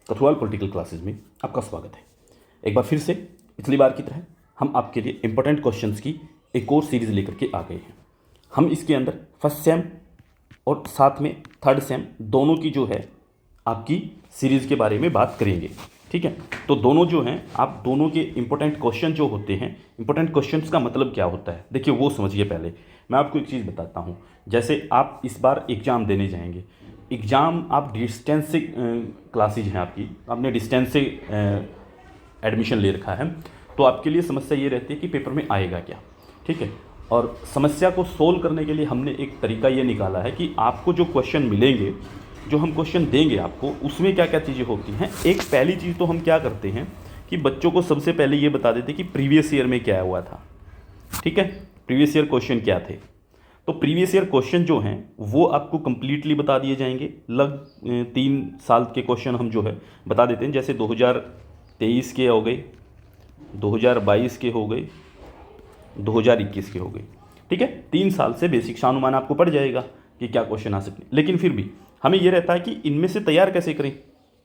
कथुआल political classes में आपका स्वागत है। एक बार फिर से पिछली बार की तरह हम आपके लिए इंपॉर्टेंट क्वेश्चंस की एक और सीरीज़ लेकर के आ गए हैं। हम इसके अंदर फर्स्ट सेम और साथ में थर्ड सेम दोनों की जो है आपकी सीरीज़ के बारे में बात करेंगे। ठीक है, तो दोनों जो हैं आप दोनों के इंपॉर्टेंट क्वेश्चन जो होते हैं, इंपॉर्टेंट क्वेश्चंस का मतलब क्या होता है देखिए वो समझिए। पहले मैं आपको एक चीज़ बताता हूँ। जैसे आप इस बार एग्ज़ाम देने जाएंगे, एग्ज़ाम आप डिस्टेंस से क्लासेज हैं आपकी, आपने डिस्टेंस से एडमिशन ले रखा है, तो आपके लिए समस्या ये रहती है कि पेपर में आएगा क्या। ठीक है, और समस्या को सोल्व करने के लिए हमने एक तरीका ये निकाला है कि आपको जो क्वेश्चन मिलेंगे, जो हम क्वेश्चन देंगे आपको, उसमें क्या क्या चीज़ें होती हैं। एक पहली चीज़ तो हम क्या करते हैं कि बच्चों को सबसे पहले ये बता देते कि प्रीवियस ईयर में क्या हुआ था। ठीक है, प्रीवियस ईयर क्वेश्चन क्या थे। तो प्रीवियस ईयर क्वेश्चन जो हैं वो आपको कंप्लीटली बता दिए जाएंगे। 3 साल के क्वेश्चन हम जो है बता देते हैं। जैसे 2023 के हो गए, 2022 के हो गए, 2021 के हो गए। ठीक है, 3 साल से बेसिक सा अनुमान आपको पड़ जाएगा कि क्या क्वेश्चन आ सकते हैं। लेकिन फिर भी हमें यह रहता है कि इनमें से तैयार कैसे करें,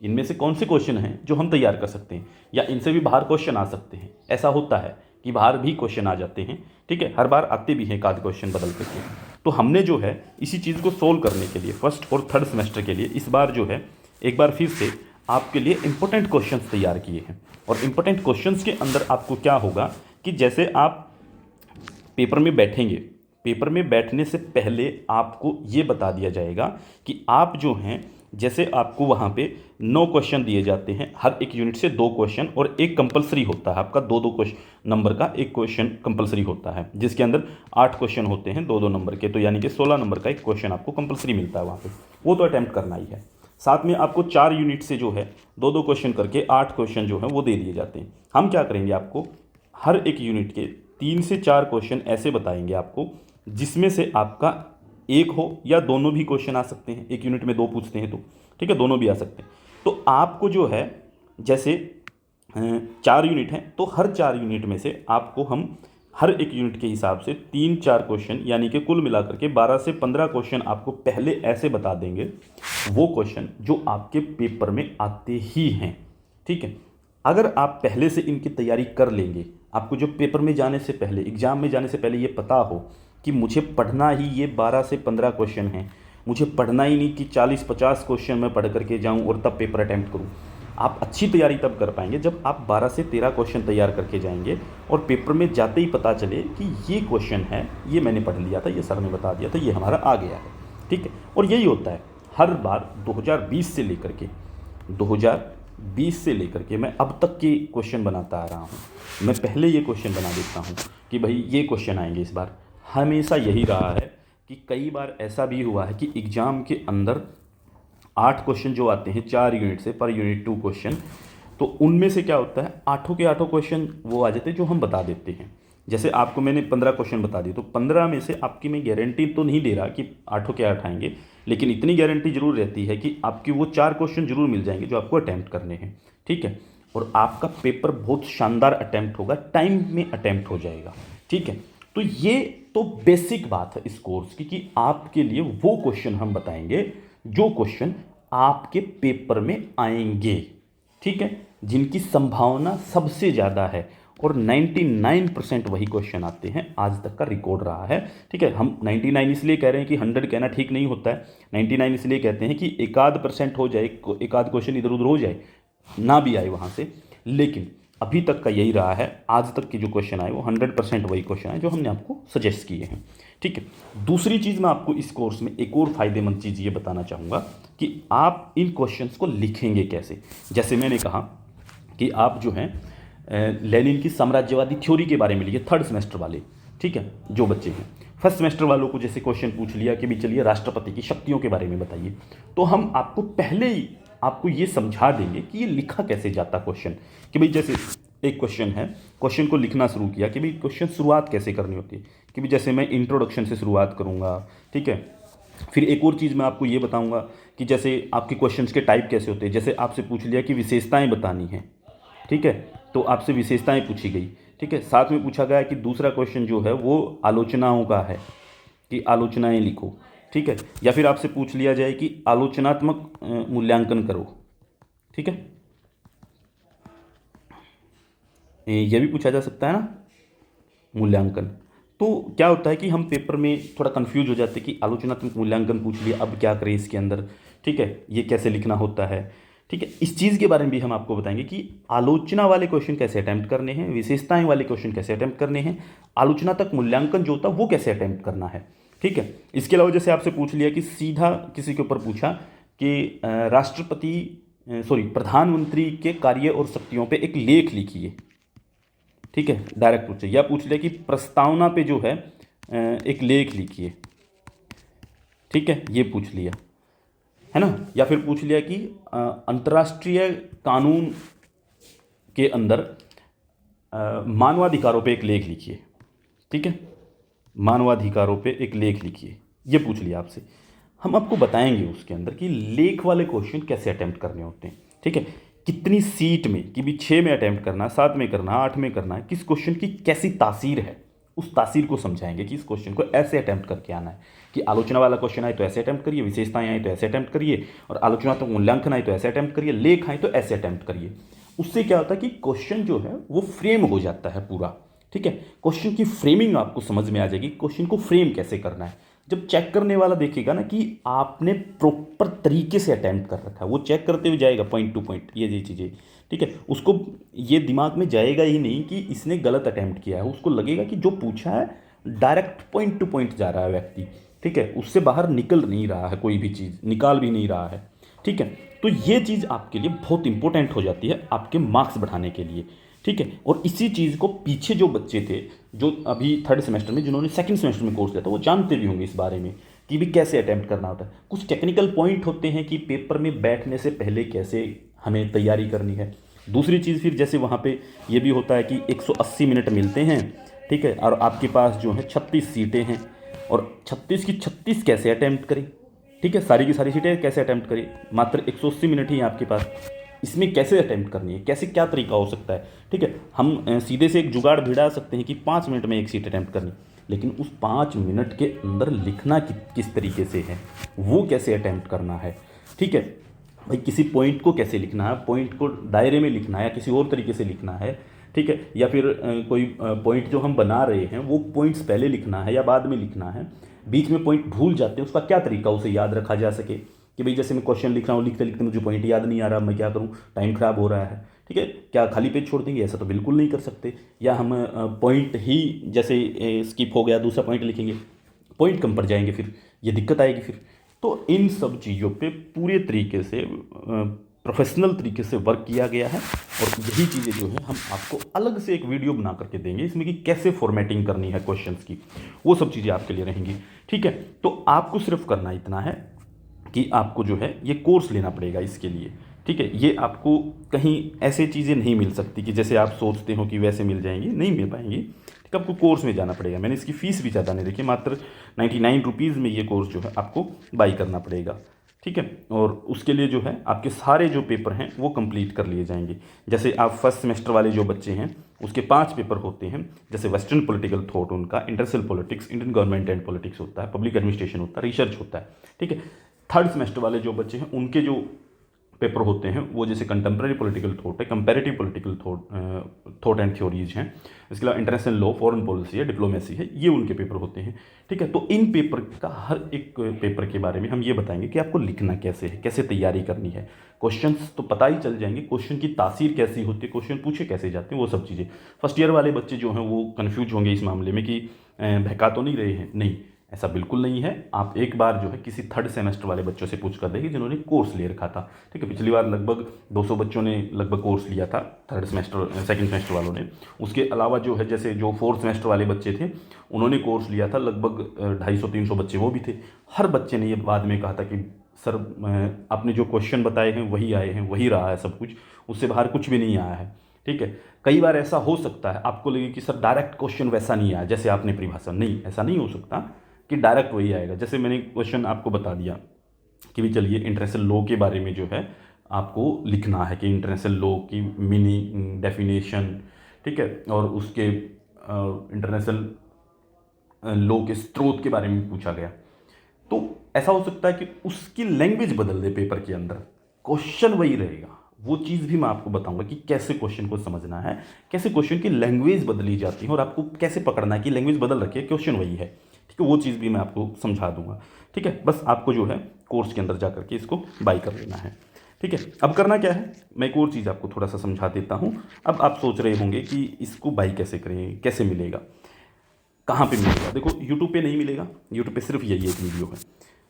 इनमें से कौन से क्वेश्चन हैं जो हम तैयार कर सकते हैं, या इनसे भी बाहर क्वेश्चन आ सकते हैं। ऐसा होता है कि बाहर भी क्वेश्चन आ जाते हैं। ठीक है, हर बार आते भी हैं एक आध क्वेश्चन बदल करके। तो हमने जो है इसी चीज़ को सोल्व करने के लिए फर्स्ट और थर्ड सेमेस्टर के लिए इस बार जो है एक बार फिर से आपके लिए इंपॉर्टेंट क्वेश्चंस तैयार किए हैं। और इंपॉर्टेंट क्वेश्चंस के अंदर आपको क्या होगा कि जैसे आप पेपर में बैठेंगे, पेपर में बैठने से पहले आपको ये बता दिया जाएगा कि आप जो हैं, जैसे आपको वहाँ पे 9 क्वेश्चन दिए जाते हैं, हर एक यूनिट से 2 क्वेश्चन और एक कंपलसरी होता है आपका 2-2 क्वेश्चन नंबर का एक क्वेश्चन कंपलसरी होता है, जिसके अंदर 8 क्वेश्चन होते हैं 2-2 नंबर के। तो यानी कि 16 नंबर का एक क्वेश्चन आपको कंपलसरी मिलता है वहाँ पे, वो तो अटैम्प्ट करना ही है। साथ में आपको 4 यूनिट से जो है 2-2 क्वेश्चन करके 8 क्वेश्चन जो है वो दे दिए जाते हैं। हम क्या करेंगे, आपको हर एक यूनिट के 3 से 4 क्वेश्चन ऐसे बताएंगे आपको, जिसमें से आपका एक हो या दोनों भी क्वेश्चन आ सकते हैं। एक यूनिट में 2 पूछते हैं तो ठीक है, दोनों भी आ सकते हैं। तो आपको जो है जैसे 4 यूनिट हैं, तो हर 4 यूनिट में से आपको हम हर एक यूनिट के हिसाब से 3-4 क्वेश्चन, यानी कि कुल मिलाकर के 12 से 15 क्वेश्चन आपको पहले ऐसे बता देंगे, वो क्वेश्चन जो आपके पेपर में आते ही हैं। ठीक है, अगर आप पहले से इनकी तैयारी कर लेंगे, आपको जो पेपर में जाने से पहले, एग्ज़ाम में जाने से पहले ये पता हो कि मुझे पढ़ना ही ये 12 से 15 क्वेश्चन हैं, मुझे पढ़ना ही नहीं कि 40-50 क्वेश्चन मैं पढ़ करके जाऊं और तब पेपर अटैम्प्ट करूं। आप अच्छी तैयारी तब कर पाएंगे जब आप 12 से 13 क्वेश्चन तैयार करके जाएंगे और पेपर में जाते ही पता चले कि ये क्वेश्चन है, ये मैंने पढ़ लिया था, ये सर ने बता दिया था, ये हमारा आ गया है। ठीक है, और यही होता है हर बार 2020 से लेकर के 2020 से लेकर के मैं अब तक के क्वेश्चन बनाता आ रहा हूँ। मैं पहले ये क्वेश्चन बना देता हूँ कि भाई ये क्वेश्चन आएंगे इस बार। हमेशा यही रहा है कि कई बार ऐसा भी हुआ है कि एग्ज़ाम के अंदर 8 क्वेश्चन जो आते हैं 4 यूनिट से, पर यूनिट 2 क्वेश्चन, तो उनमें से क्या होता है, 8 के 8 क्वेश्चन वो आ जाते हैं जो हम बता देते हैं। जैसे आपको मैंने 15 क्वेश्चन बता दिए, तो 15 में से आपकी मैं गारंटी तो नहीं दे रहा कि 8 के 8 आएंगे, लेकिन इतनी गारंटी जरूर रहती है कि आपकी वो 4 क्वेश्चन जरूर मिल जाएंगे जो आपको अटैम्प्ट करने हैं। ठीक है, और आपका पेपर बहुत शानदार अटैम्प्ट होगा, टाइम में अटैम्प्ट हो जाएगा। ठीक है, तो ये तो बेसिक बात है इस कोर्स की कि आपके लिए वो क्वेश्चन हम बताएंगे जो क्वेश्चन आपके पेपर में आएंगे। ठीक है, जिनकी संभावना सबसे ज़्यादा है, और 99% वही क्वेश्चन आते हैं, आज तक का रिकॉर्ड रहा है। ठीक है, हम 99 इसलिए कह रहे हैं कि 100 कहना ठीक नहीं होता है। 99 इसलिए कहते हैं कि एक आध % हो जाए, एक आध क्वेश्चन इधर उधर हो जाए, ना भी आए वहाँ से, लेकिन अभी तक का यही रहा है। आज तक के जो क्वेश्चन आए वो 100% वही क्वेश्चन आए जो हमने आपको सजेस्ट किए हैं। ठीक है, दूसरी चीज़ मैं आपको इस कोर्स में एक और फ़ायदेमंद चीज़ ये बताना चाहूँगा कि आप इन क्वेश्चंस को लिखेंगे कैसे। जैसे मैंने कहा कि आप जो हैं लेनिन की साम्राज्यवादी थ्योरी के बारे में लिए थर्ड सेमेस्टर वाले, ठीक है, जो बच्चे हैं, फर्स्ट सेमेस्टर वालों को जैसे क्वेश्चन पूछ लिया कि भाई चलिए राष्ट्रपति की शक्तियों के बारे में बताइए, तो हम आपको पहले ही आपको ये समझा देंगे कि ये लिखा कैसे जाता क्वेश्चन। कि भाई जैसे एक क्वेश्चन है, क्वेश्चन को लिखना शुरू किया कि भाई क्वेश्चन शुरुआत कैसे करनी होती है, कि भाई जैसे मैं इंट्रोडक्शन से शुरुआत करूँगा। ठीक है, फिर एक और चीज़ मैं आपको ये बताऊँगा कि जैसे आपके क्वेश्चंस के टाइप कैसे होते हैं। जैसे आपसे पूछ लिया कि विशेषताएँ बतानी हैं, ठीक है, तो आपसे विशेषताएं पूछी गई। ठीक है, साथ में पूछा गया कि दूसरा क्वेश्चन जो है वो आलोचनाओं का है कि आलोचनाएं लिखो। ठीक है, या फिर आपसे पूछ लिया जाए कि आलोचनात्मक मूल्यांकन करो। ठीक है, यह भी पूछा जा सकता है ना, मूल्यांकन। तो क्या होता है कि हम पेपर में थोड़ा कंफ्यूज हो जाते हैं कि आलोचनात्मक मूल्यांकन पूछ लिया, अब क्या करें इसके अंदर, ठीक है, ये कैसे लिखना होता है, ठीक है। इस चीज़ के बारे में भी हम आपको बताएंगे कि आलोचना वाले क्वेश्चन कैसे अटैम्प्ट करने हैं, विशेषताएं वाले क्वेश्चन कैसे अटैम्प्ट करने हैं, आलोचनात्मक मूल्यांकन जो होता है वो कैसे अटैम्प्ट करना है, ठीक है। इसके अलावा जैसे आपसे पूछ लिया कि सीधा किसी के ऊपर पूछा कि राष्ट्रपति सॉरी प्रधानमंत्री के कार्य और शक्तियों पे एक लेख लिखिए, ठीक है, डायरेक्ट पूछ लिया, या पूछ लिया कि प्रस्तावना पे जो है एक लेख लिखिए, ठीक है, ये पूछ लिया है ना। या फिर पूछ लिया कि अंतर्राष्ट्रीय कानून के अंदर मानवाधिकारों पे एक लेख लिखिए, ठीक है, मानवाधिकारों पे एक लेख लिखिए, ये पूछ लिया आपसे। हम आपको बताएंगे उसके अंदर कि लेख वाले क्वेश्चन कैसे अटेम्प्ट करने होते हैं, ठीक है, कितनी सीट में, कि भी 6 में अटेम्प्ट करना, 7 में करना, 8 में करना है, किस क्वेश्चन की कैसी तासीर है, उस तासीर को समझाएंगे कि इस क्वेश्चन को ऐसे अटेम्प्ट करके आना है, कि आलोचना वाला क्वेश्चन आए तो ऐसे अटेम्प्ट करिए, विशेषताएं आए तो ऐसे अटेम्प्ट करिए, और आलोचनात्मक मूल्यांकन आए तो ऐसे अटेम्प्ट करिए, लेख आए तो ऐसे अटेम्प्ट करिए। उससे क्या होता है कि क्वेश्चन जो है वो फ्रेम हो जाता है पूरा, ठीक है, क्वेश्चन की फ्रेमिंग आपको समझ में आ जाएगी, क्वेश्चन को फ्रेम कैसे करना है। जब चेक करने वाला देखेगा ना कि आपने प्रॉपर तरीके से अटेम्प्ट कर रखा है, वो चेक करते हुए जाएगा पॉइंट टू पॉइंट ये चीज़ें, ठीक है, उसको ये दिमाग में जाएगा ही नहीं कि इसने गलत अटेम्प्ट किया है, उसको लगेगा कि जो पूछा है डायरेक्ट पॉइंट टू पॉइंट जा रहा है व्यक्ति, ठीक है, उससे बाहर निकल नहीं रहा है, कोई भी चीज़ निकाल भी नहीं रहा है, ठीक है। तो ये चीज़ आपके लिए बहुत इंपॉर्टेंट हो जाती है आपके मार्क्स बढ़ाने के लिए, ठीक है। और इसी चीज़ को पीछे जो बच्चे थे जो अभी थर्ड सेमेस्टर में, जिन्होंने सेकंड सेमेस्टर में कोर्स लिया था, वो जानते भी होंगे इस बारे में कि भी कैसे अटैम्प्ट करना होता है। कुछ टेक्निकल पॉइंट होते हैं कि पेपर में बैठने से पहले कैसे हमें तैयारी करनी है। दूसरी चीज़ फिर जैसे वहाँ पे ये भी होता है कि 180 मिनट मिलते हैं, ठीक है, और आपके पास जो है 36 सीटें हैं, और 36 की 36 कैसे अटैम्प्ट करें, ठीक है, सारी की सारी सीटें कैसे अटैम्प्ट करें, मात्र 180 मिनट ही है आपके पास, इसमें कैसे अटैम्प्ट करनी है, कैसे क्या तरीका हो सकता है, ठीक है। हम सीधे से एक जुगाड़ भिड़ा सकते हैं कि 5 मिनट में एक सीट अटैम्प्ट करनी, लेकिन उस 5 मिनट के अंदर लिखना किस तरीके से है, वो कैसे अटैम्प्ट करना है, ठीक है भाई, किसी पॉइंट को कैसे लिखना है, पॉइंट को दायरे में लिखना है या किसी और तरीके से लिखना है, ठीक है, या फिर कोई पॉइंट जो हम बना रहे हैं वो पॉइंट्स पहले लिखना है या बाद में लिखना है, बीच में पॉइंट भूल जाते हैं, उसका क्या तरीका उसे याद रखा जा सके, कि भाई जैसे मैं क्वेश्चन लिख रहा हूँ, लिखते लिखते मुझे पॉइंट याद नहीं आ रहा, मैं क्या करूँ, टाइम खराब हो रहा है, ठीक है, क्या खाली पेज छोड़ देंगे, ऐसा तो बिल्कुल नहीं कर सकते, या हम पॉइंट ही जैसे स्किप हो गया दूसरा पॉइंट लिखेंगे, पॉइंट कम पड़ जाएंगे, फिर ये दिक्कत आएगी फिर। तो इन सब चीज़ों पे पूरे तरीके से प्रोफेशनल तरीके से वर्क किया गया है, और यही चीज़ें जो है हम आपको अलग से एक वीडियो बना करके देंगे इसमें कि कैसे फॉर्मेटिंग करनी है क्वेश्चंस की, वो सब चीज़ें आपके लिए रहेंगी, ठीक है। तो आपको सिर्फ करना इतना है कि आपको जो है ये कोर्स लेना पड़ेगा इसके लिए, ठीक है, ये आपको कहीं ऐसे चीज़ें नहीं मिल सकती कि जैसे आप सोचते हो कि वैसे मिल जाएंगी, नहीं मिल पाएंगी, ठीक है, आपको कोर्स में जाना पड़ेगा। मैंने इसकी फ़ीस भी ज़्यादा नहीं रखी, मात्र 99 रुपीज़ में ये कोर्स जो है आपको बाई करना पड़ेगा, ठीक है, और उसके लिए जो है आपके सारे जो पेपर हैं वो कंप्लीट कर लिए जाएंगे। जैसे आप फर्स्ट सेमेस्टर वाले जो बच्चे हैं उसके 5 पेपर होते हैं, जैसे वेस्टर्न पॉलिटिकल थॉट उनका, international politics, Indian government and politics होता है, पब्लिक एडमिनिस्ट्रेशन होता है, रिसर्च होता है, ठीक है। थर्ड सेमेस्टर वाले जो बच्चे हैं उनके जो पेपर होते हैं वो जैसे कंटेम्प्रेरी पॉलिटिकल थॉट है, comparative political thought and theories हैं, इसके अलावा इंटरनेशनल लॉ, फॉरेन पॉलिसी है, डिप्लोमेसी है, ये उनके पेपर होते हैं, ठीक है। तो इन पेपर का हर एक पेपर के बारे में हम ये बताएंगे कि आपको लिखना कैसे है, कैसे तैयारी करनी है, क्वेश्चंस तो पता ही चल जाएंगे, क्वेश्चन की तासीर कैसी होती है, क्वेश्चन पूछे कैसे जाते हैं, वो सब चीज़ें। फर्स्ट ईयर वाले बच्चे जो हैं वो कन्फ्यूज होंगे इस मामले में कि बहका तो नहीं रहे हैं, नहीं, ऐसा बिल्कुल नहीं है। आप एक बार जो है किसी थर्ड सेमेस्टर वाले बच्चों से पूछ कर देखिए जिन्होंने कोर्स ले रखा था, ठीक है। पिछली बार लगभग 200 बच्चों ने लगभग कोर्स लिया था थर्ड सेमेस्टर सेकंड सेमेस्टर वालों ने। उसके अलावा जो है जैसे जो फोर्थ सेमेस्टर वाले बच्चे थे उन्होंने कोर्स लिया था, लगभग 250-300 बच्चे वो भी थे। हर बच्चे ने ये बाद में कहा था कि सर आपने जो क्वेश्चन बताए हैं वही आए हैं, वही रहा है सब कुछ, उससे बाहर कुछ भी नहीं आया है, ठीक है। कई बार ऐसा हो सकता है आपको लगे कि सर डायरेक्ट क्वेश्चन वैसा नहीं आया जैसे आपने परिभाषा, नहीं, ऐसा नहीं हो सकता कि डायरेक्ट वही आएगा। जैसे मैंने क्वेश्चन आपको बता दिया कि भी चलिए इंटरनेशनल लॉ के बारे में जो है आपको लिखना है कि इंटरनेशनल लॉ की मीनिंग, डेफिनेशन, ठीक है, और उसके इंटरनेशनल लॉ के स्रोत के बारे में पूछा गया। तो ऐसा हो सकता है कि उसकी लैंग्वेज बदल दे पेपर के अंदर, क्वेश्चन वही रहेगा, वो चीज़ भी मैं आपको बताऊंगा कि कैसे क्वेश्चन को समझना है, कैसे क्वेश्चन की लैंग्वेज बदली जाती है और आपको कैसे पकड़ना है कि लैंग्वेज बदल रखी है, क्वेश्चन वही है। ठीक है, वो चीज़ भी मैं आपको समझा दूंगा। ठीक है, बस आपको जो है कोर्स के अंदर जा करके इसको बाई कर लेना है। ठीक है, अब करना क्या है, मैं एक और चीज़ आपको थोड़ा सा समझा देता हूँ। अब आप सोच रहे होंगे कि इसको बाई कैसे करें, कैसे मिलेगा, कहाँ पे मिलेगा। देखो यूट्यूब पे नहीं मिलेगा, यूट्यूब पे सिर्फ यही एक वीडियो है।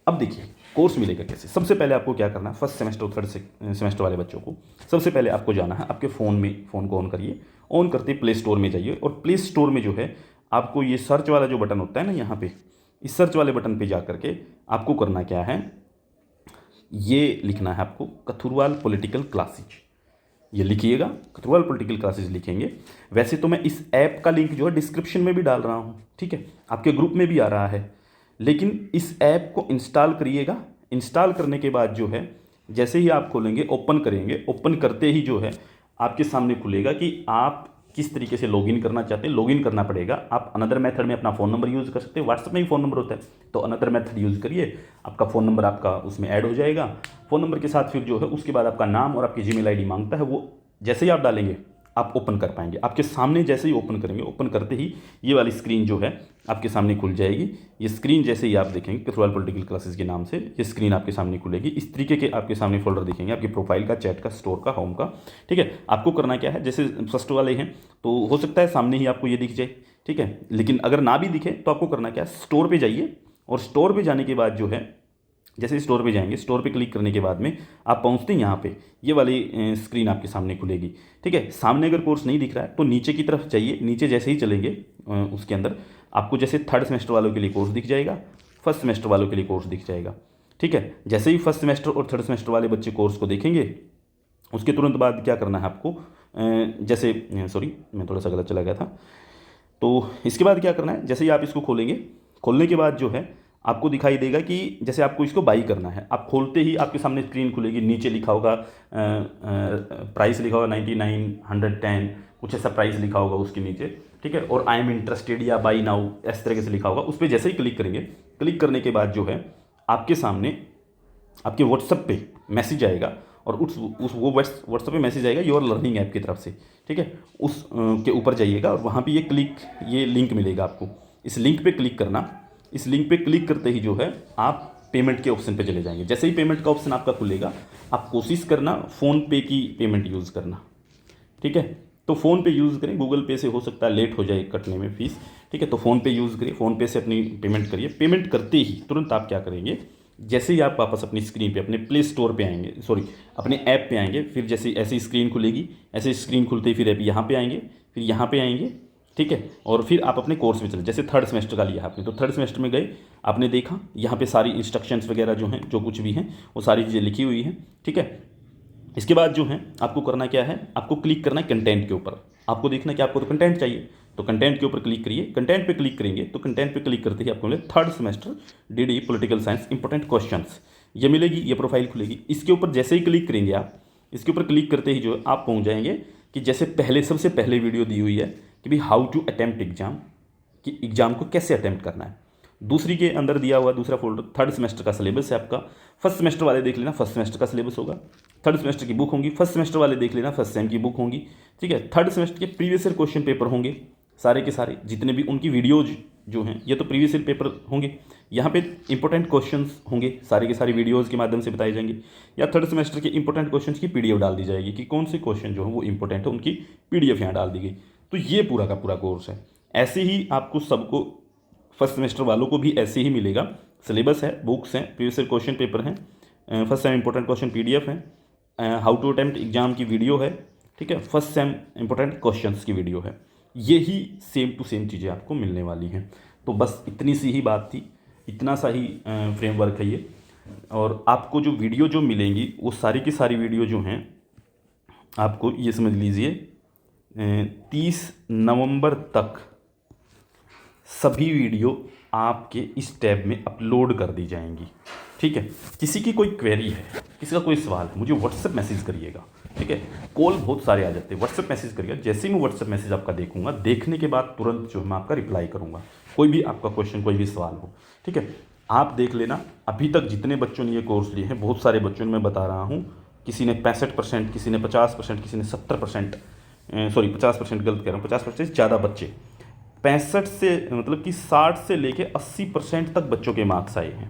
अब देखिए कोर्स मिलेगा कैसे। सबसे पहले आपको क्या करना है, फर्स्ट सेमेस्टर और थर्ड सेमेस्टर वाले बच्चों को सबसे पहले आपको जाना है आपके फ़ोन में, फ़ोन को ऑन करिए। ऑन करते प्ले स्टोर में जाइए और प्ले स्टोर में जो है आपको ये सर्च वाला जो बटन होता है ना, यहाँ पे इस सर्च वाले बटन पे जा करके आपको करना क्या है, ये लिखना है आपको कथुरवाल पॉलिटिकल क्लासेज। ये लिखिएगा, कथुरवाल पॉलिटिकल क्लासेज लिखेंगे। वैसे तो मैं इस ऐप का लिंक जो है डिस्क्रिप्शन में भी डाल रहा हूँ, ठीक है, आपके ग्रुप में भी आ रहा है। लेकिन इस ऐप को इंस्टॉल करिएगा। इंस्टॉल करने के बाद जो है जैसे ही आप खोलेंगे, ओपन करेंगे, ओपन करते ही जो है आपके सामने खुलेगा कि आप किस तरीके से लॉगिन करना चाहते हैं। लॉगिन करना पड़ेगा। आप अनदर मेथड में अपना फ़ोन नंबर यूज़ कर सकते हैं, व्हाट्सएप में भी फ़ोन नंबर होता है, तो अनदर मेथड यूज़ करिए। आपका फ़ोन नंबर आपका उसमें ऐड हो जाएगा। फ़ोन नंबर के साथ फिर जो है उसके बाद आपका नाम और आपकी जीमेल आईडी मांगता है, वो जैसे ही आप डालेंगे आप ओपन कर पाएंगे। आपके सामने जैसे ही ओपन करेंगे, ओपन करते ही ये वाली स्क्रीन जो है आपके सामने खुल जाएगी। ये स्क्रीन जैसे ही आप देखेंगे कथुरवाल पॉलिटिकल क्लासेस के नाम से ये स्क्रीन आपके सामने खुलेगी। इस तरीके के आपके सामने फोल्डर दिखेंगे, आपकी प्रोफाइल का, चैट का, स्टोर का, होम का। ठीक है, आपको करना क्या है, जैसे फर्स्ट वाले हैं तो हो सकता है सामने ही आपको ये दिख जाए, ठीक है, लेकिन अगर ना भी दिखे तो आपको करना क्या है, स्टोर पर जाइए और स्टोर पर जाने के बाद जो है जैसे स्टोर पे जाएंगे, स्टोर पे क्लिक करने के बाद में आप पहुंचते हैं यहाँ पे, ये वाली स्क्रीन आपके सामने खुलेगी। ठीक है, सामने अगर कोर्स नहीं दिख रहा है तो नीचे की तरफ जाइए। नीचे जैसे ही चलेंगे उसके अंदर आपको जैसे थर्ड सेमेस्टर वालों के लिए कोर्स दिख जाएगा, फर्स्ट सेमेस्टर वालों के लिए कोर्स दिख जाएगा। ठीक है, जैसे ही फर्स्ट सेमेस्टर और थर्ड सेमेस्टर वाले बच्चे कोर्स को देखेंगे उसके तुरंत बाद क्या करना है आपको, जैसे सॉरी मैं थोड़ा सा गलत चला गया था, तो इसके बाद क्या करना है, जैसे ही आप इसको खोलेंगे, खोलने के बाद जो है आपको दिखाई देगा कि जैसे आपको इसको बाई करना है। आप खोलते ही आपके सामने स्क्रीन खुलेगी, नीचे लिखा होगा प्राइस लिखा होगा 99, 110, कुछ ऐसा प्राइस लिखा होगा उसके नीचे। ठीक है, और आई एम इंटरेस्टेड या बाई नाउ इस तरीके से लिखा होगा। उस पर जैसे ही क्लिक करेंगे, क्लिक करने के बाद जो है आपके सामने आपके व्हाट्सएप पे मैसेज आएगा और वो व्हाट्सएप पे मैसेज आएगा योर लर्निंग ऐप की तरफ से। ठीक है, उस के ऊपर जाइएगा और वहाँ पे ये लिंक मिलेगा आपको। इस लिंक पे क्लिक करना। इस लिंक पे क्लिक करते ही जो है आप पेमेंट के ऑप्शन पे चले जाएंगे। जैसे ही पेमेंट का ऑप्शन आपका खुलेगा, आप कोशिश करना फ़ोन पे की पेमेंट यूज़ करना। ठीक है, तो फ़ोन पे यूज़ करें, गूगल पे से हो सकता है लेट हो जाए कटने में फ़ीस। ठीक है, तो फ़ोन पे यूज़ करिए, फ़ोन पे से अपनी पेमेंट करिए। पेमेंट करते ही तुरंत आप क्या करेंगे, जैसे ही आप वापस अपनी स्क्रीन पे, अपने प्ले स्टोर पे आएंगे, सॉरी अपने ऐप पे आएंगे, फिर जैसे ऐसी स्क्रीन खुलेगी, ऐसे स्क्रीन खुलते ही फिर ऐप यहाँ पे आएंगे, फिर यहाँ पे आएंगे। ठीक है, और फिर आप अपने कोर्स में चले। जैसे थर्ड सेमेस्टर का लिया आपने, तो थर्ड सेमेस्टर में गए, आपने देखा यहाँ पे सारी इंस्ट्रक्शंस वगैरह जो हैं, जो कुछ भी हैं, वो सारी चीज़ें लिखी हुई हैं। ठीक है, इसके बाद जो है आपको करना क्या है, आपको क्लिक करना है कंटेंट के ऊपर। आपको देखना कि आपको तो कंटेंट चाहिए, तो कंटेंट के ऊपर क्लिक करिए। कंटेंट पे क्लिक करेंगे तो कंटेंट पे क्लिक करते ही आपको मिले third semester DD political science important questions, ये मिलेगी, ये प्रोफाइल खुलेगी। इसके ऊपर जैसे ही क्लिक करेंगे आप, इसके ऊपर क्लिक करते ही जो है आप पहुँच जाएंगे कि जैसे सबसे पहले वीडियो दी हुई है कि भाई हाउ टू अटेम्प्ट एग्जाम, कि एग्जाम को कैसे अटेम्प्ट करना है। दूसरी के अंदर दिया हुआ दूसरा फोल्डर थर्ड सेमेस्टर का सिलेबस है आपका। फर्स्ट सेमेस्टर वाले देख लेना, फर्स्ट सेमेस्टर का सिलेबस होगा। थर्ड सेमेस्टर की बुक होंगी। फर्स्ट सेमेस्टर वाले देख लेना, फर्स्ट सेम की बुक होंगी। ठीक है, थर्ड सेमेस्टर के प्रीवियस ईयर क्वेश्चन पेपर होंगे सारे के सारे, जितने भी उनकी वीडियोज जो हैं, ये तो प्रीवियस ईयर पेपर होंगे। यहाँ पे इंपॉर्टेंट क्वेश्चंस होंगे, सारे के सारे वीडियोज़ के माध्यम से बताए जाएंगे, या थर्ड सेमेस्टर के इंपॉर्टेंट क्वेश्चंस की पीडीएफ डाल दी जाएगी कि कौन से क्वेश्चन जो है वो इंपॉर्टेंट है, उनकी पीडीएफ यहाँ डाल दी गई। तो ये पूरा का पूरा कोर्स है। ऐसे ही आपको सबको, फर्स्ट सेमेस्टर वालों को भी ऐसे ही मिलेगा। सिलेबस है, बुक्स हैं, प्रीवियस ईयर क्वेश्चन पेपर हैं, first sem important question PDF है, हाउ टू अटेम्प्ट एग्जाम की वीडियो है। ठीक है, फर्स्ट सेम इंपॉर्टेंट क्वेश्चंस की वीडियो है। यही सेम टू सेम चीज़ें आपको मिलने वाली हैं। तो बस इतनी सी ही बात थी, इतना सा ही फ्रेमवर्क है ये। और आपको जो वीडियो जो मिलेंगी वो सारी की सारी वीडियो जो हैं, आपको ये समझ लीजिए 30 नवंबर तक सभी वीडियो आपके इस टैब में अपलोड कर दी जाएंगी। ठीक है, किसी की कोई क्वेरी है, किसी का कोई सवाल है, मुझे व्हाट्सएप मैसेज करिएगा। ठीक है, कॉल बहुत सारे आ जाते हैं, व्हाट्सएप मैसेज करिएगा। जैसे ही मैं व्हाट्सएप मैसेज आपका देखूंगा, देखने के बाद तुरंत जो मैं आपका रिप्लाई करूंगा, कोई भी आपका क्वेश्चन, कोई भी सवाल हो। ठीक है, आप देख लेना, अभी तक जितने बच्चों ने ये कोर्स लिए हैं, बहुत सारे बच्चों ने मैं बता रहा हूँ किसी ने 65%, किसी ने 50%, किसी ने 70%, सॉरी 50% गलत कह रहा हूँ, 50% ज़्यादा बच्चे 65 से मतलब कि 60 से लेके 80% तक बच्चों के मार्क्स आए हैं।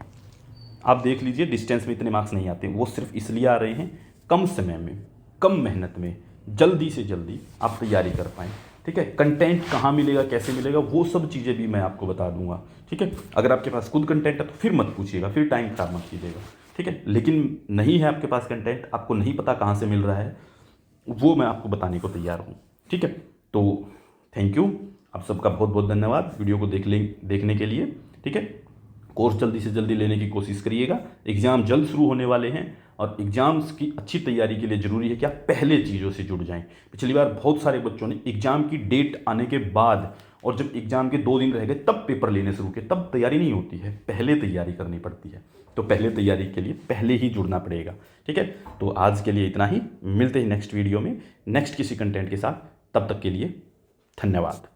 आप देख लीजिए डिस्टेंस में इतने मार्क्स नहीं आते, वो सिर्फ इसलिए आ रहे हैं कम समय में, कम मेहनत में, जल्दी से जल्दी आप तैयारी कर पाएँ। ठीक है, कंटेंट कहाँ मिलेगा, कैसे मिलेगा, वो सब चीज़ें भी मैं आपको बता दूंगा। ठीक है, अगर आपके पास खुद कंटेंट है तो फिर मत पूछिएगा, फिर टाइम खराब मत कीजिएगा। ठीक है, लेकिन नहीं है आपके पास कंटेंट, आपको नहीं पता कहाँ से मिल रहा है, वो मैं आपको बताने को तैयार हूँ। ठीक है, तो थैंक यू, आप सबका बहुत बहुत धन्यवाद वीडियो को देखने के लिए। ठीक है, कोर्स जल्दी से जल्दी लेने की कोशिश करिएगा। एग्ज़ाम जल्द शुरू होने वाले हैं और एग्ज़ाम्स की अच्छी तैयारी के लिए ज़रूरी है कि आप पहले चीज़ों से जुड़ जाएं। पिछली बार बहुत सारे बच्चों ने एग्ज़ाम की डेट आने के बाद और जब एग्ज़ाम के 2 दिन रह गए तब पेपर लेने शुरू किए, तब तैयारी नहीं होती है, पहले तैयारी करनी पड़ती है। तो पहले तैयारी के लिए पहले ही जुड़ना पड़ेगा। ठीक है, तो आज के लिए इतना ही, मिलते हैं नेक्स्ट वीडियो में नेक्स्ट किसी कंटेंट के साथ। तब तक के लिए धन्यवाद।